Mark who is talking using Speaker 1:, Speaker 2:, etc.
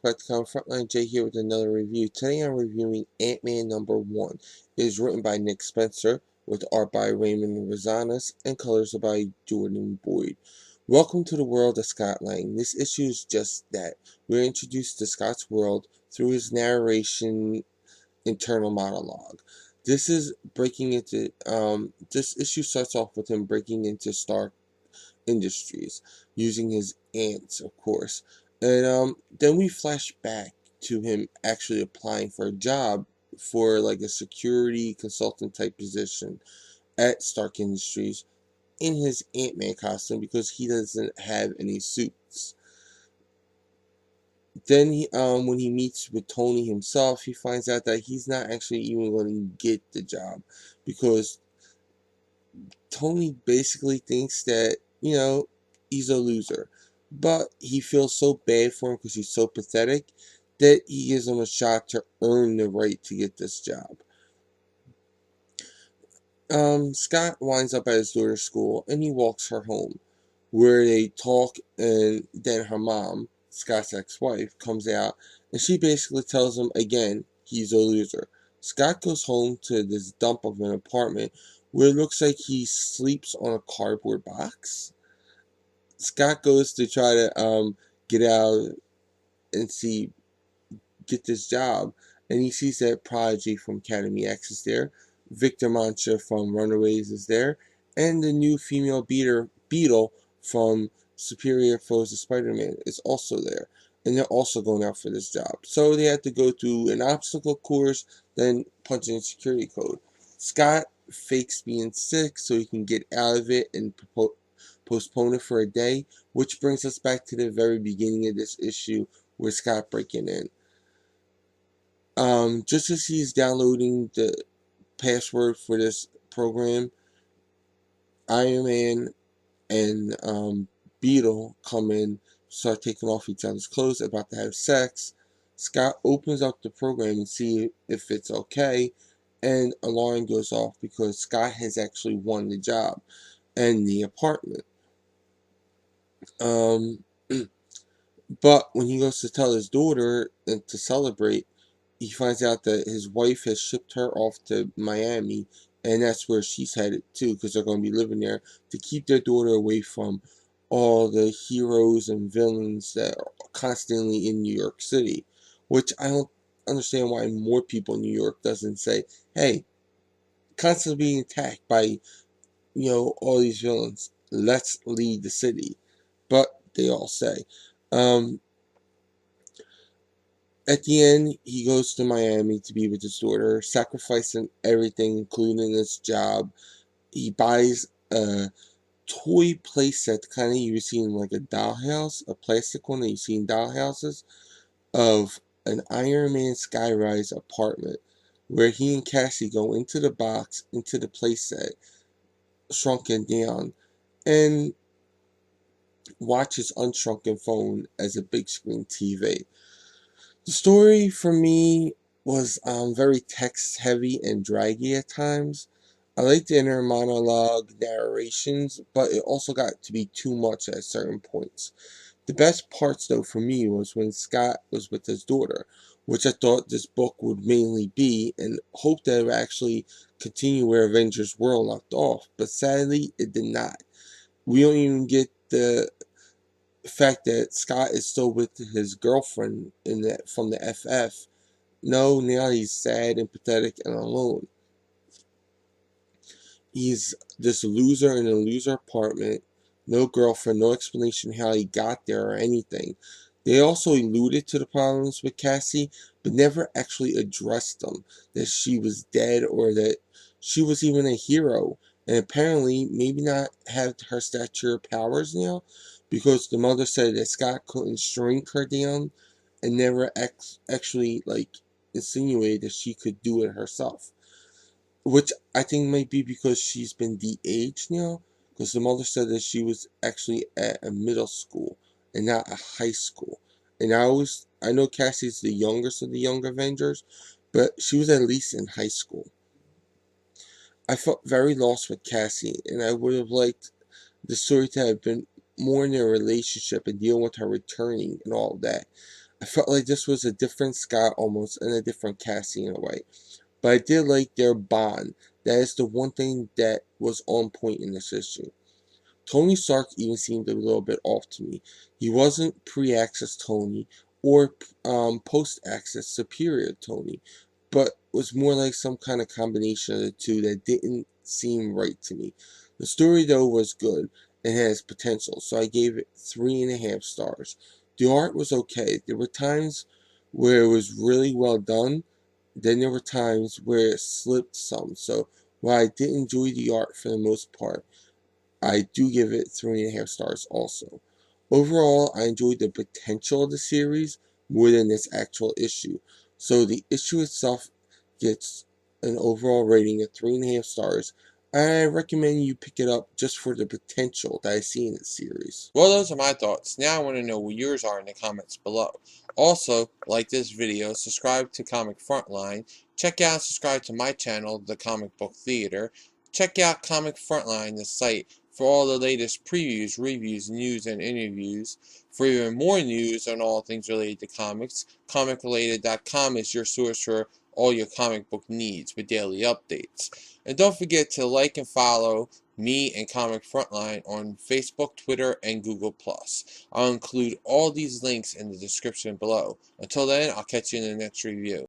Speaker 1: welcome back to Frontline J here with another review. Today I'm reviewing Ant-Man #1. It is written by Nick Spencer, with art by Ramon Rosanas, and colors by Jordan Boyd. Welcome to the world of Scott Lang. This issue is just that. We're introduced to Scott's world through his narration internal monologue. This issue starts off with him breaking into Stark Industries, using his ants, of course. And then we flash back to him actually applying for a job for like a security consultant type position at Stark Industries in his Ant-Man costume because he doesn't have any suits. Then when he meets with Tony himself, he finds out that he's not actually even going to get the job because Tony basically thinks that, he's a loser. But he feels so bad for him because he's so pathetic that he gives him a shot to earn the right to get this job. Scott winds up at his daughter's school and he walks her home, where they talk, and then her mom, Scott's ex-wife, comes out and she basically tells him again he's a loser. Scott goes home to this dump of an apartment where it looks like he sleeps on a cardboard box. Scott goes to try to get out and get this job, and he sees that Prodigy from Academy X is there, Victor Mancha from Runaways is there, and the new female Beetle from Superior Foes of Spider-Man is also there, and they're also going out for this job. So they have to go through an obstacle course, then punch in a security code. Scott fakes being sick so he can get out of it and postpone it for a day, which brings us back to the very beginning of this issue with Scott breaking in. Just as he's downloading the password for this program, Iron Man and Beetle come in, start taking off each other's clothes, about to have sex. Scott opens up the program and see if it's okay, and alarm goes off because Scott has actually won the job and the apartment. But when he goes to tell his daughter and to celebrate, he finds out that his wife has shipped her off to Miami, and that's where she's headed too, because they're going to be living there to keep their daughter away from all the heroes and villains that are constantly in New York City. Which I don't understand why more people in New York doesn't say, hey, constantly being attacked by, all these villains. Let's lead the city. But they all say. At the end, he goes to Miami to be with his daughter, sacrificing everything, including his job. He buys a toy playset, kind of you see in like a dollhouse, a plastic one that you see in dollhouses, of an Iron Man skyrise apartment, where he and Cassie go into the box, into the playset, shrunken down, and watch his unshrunken phone as a big screen TV. The story for me was very text heavy and draggy at times. I liked the inner monologue narrations, but it also got to be too much at certain points. The best parts, though, for me was when Scott was with his daughter, which I thought this book would mainly be, and hoped that it would actually continue where Avengers World left off, but sadly, it did not. We don't even get the fact that Scott is still with his girlfriend from the FF. No, now he's sad and pathetic and alone. He's this loser in a loser apartment, no girlfriend, no explanation how he got there or anything. They also alluded to the problems with Cassie, but never actually addressed them, that she was dead or that she was even a hero, and apparently maybe not have her stature powers now, because the mother said that Scott couldn't shrink her down and never actually insinuated that she could do it herself. Which I think might be because she's been de-aged now, because the mother said that she was actually at a middle school and not a high school. And I know Cassie's the youngest of the young Avengers, but she was at least in high school. I felt very lost with Cassie, and I would have liked the story to have been more in their relationship and deal with her returning and all that. I felt like this was a different Scott almost, and a different casting in a way. But I did like their bond. That is the one thing that was on point in this issue. Tony Stark even seemed a little bit off to me. He wasn't pre-access Tony or post-access Superior Tony, but was more like some kind of combination of the two that didn't seem right to me. The story, though, was good and has potential, so I gave it 3.5 stars. The art was okay. There were times where it was really well done, then there were times where it slipped some, so while I did enjoy the art for the most part, I do give it 3.5 stars also. Overall, I enjoyed the potential of the series more than its actual issue. So the issue itself gets an overall rating of 3.5 stars. I recommend you pick it up just for the potential that I see in the series.
Speaker 2: Well, those are my thoughts. Now I want to know what yours are in the comments below. Also, like this video, subscribe to Comic Frontline, check out and subscribe to my channel, The Comic Book Theater. Check out Comic Frontline, the site, for all the latest previews, reviews, news, and interviews. For even more news on all things related to comics, comicrelated.com is your source for all your comic book needs with daily updates. And don't forget to like and follow me and Comic Frontline on Facebook, Twitter, and Google+. I'll include all these links in the description below. Until then, I'll catch you in the next review.